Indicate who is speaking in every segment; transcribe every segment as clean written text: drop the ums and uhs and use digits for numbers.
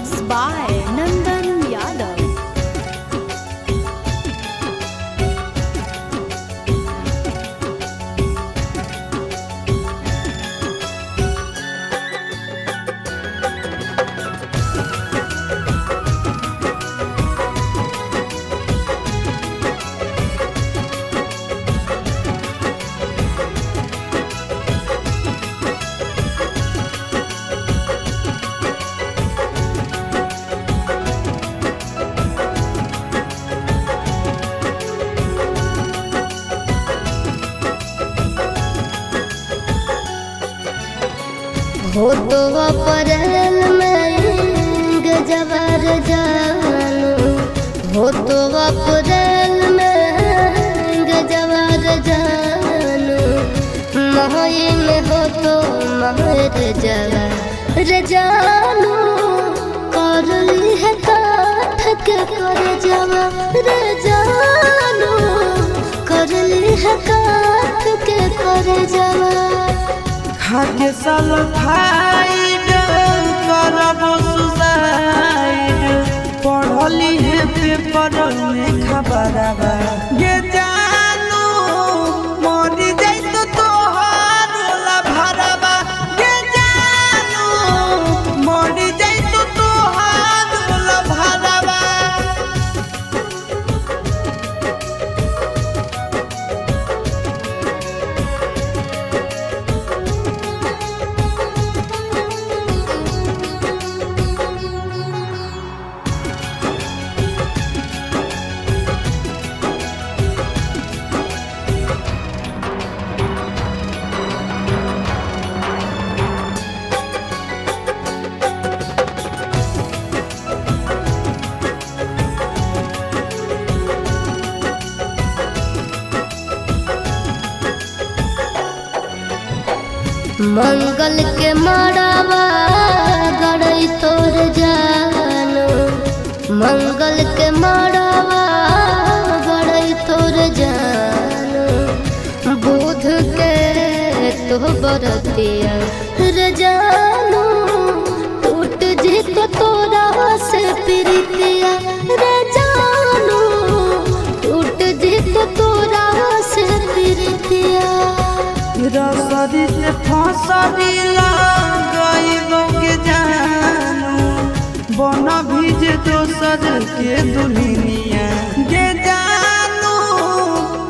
Speaker 1: Mixed by Nandan Yadav.
Speaker 2: हो तो अप्रैल में गजबर जानू, हो तो अप्रैल में गजबर जानू, मई में हो तो महर जवर जानू, कर ली है काठ के कर जवर जानू, कर ली है काठ के कर जवर।
Speaker 3: खाके सल्फाइड करब सुसाइड, पढ़ली है पेपर में खबरबा ये जानू, मरी जाई तो तोहार भरबा ये जानू, मरी जाई तो तोहार भरबा।
Speaker 2: मंगल के मड़ावा गड़ई तोर जानू, मंगल के मड़ावा गड़ई तोर जानू, बुध के तो बरतिया रे जानू, टूट जी तो तोरा से प्रीतिया रे जानू, टूट जी तो तोरा से प्रीतिया।
Speaker 3: रसरी से फसरी लगाइबो के जानू, बन भीज दोसर के दुनिया के जानू,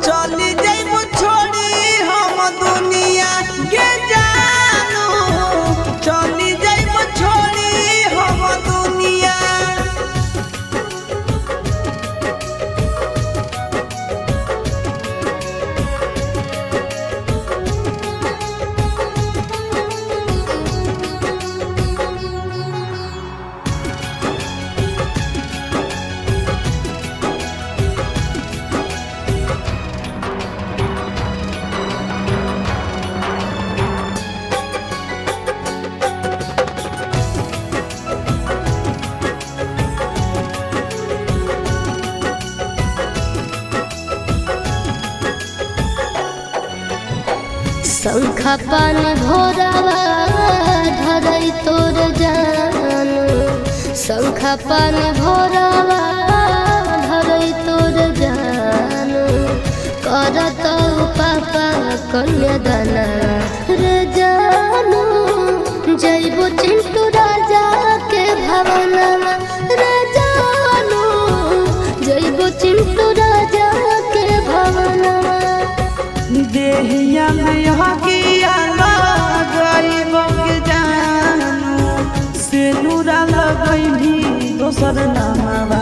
Speaker 3: चली जाइबो छोड़ी हम दुनिया के जानू, चली जाइबो छोड़ी हम दुनिया।
Speaker 2: शंखा पान भोरावा धरई तोर जानू, शंखा पान भोरावा धरई तोर जानू, करत पापा कन्यादाना रे जानू, जइबो चिंटू राजा के भवनवा रे जानू, जइबो चिंटू राजा के भवनवा।
Speaker 3: देहिया में हकिया लगाइबो के जानू, से नूरा लगैभी दोसर नामवा।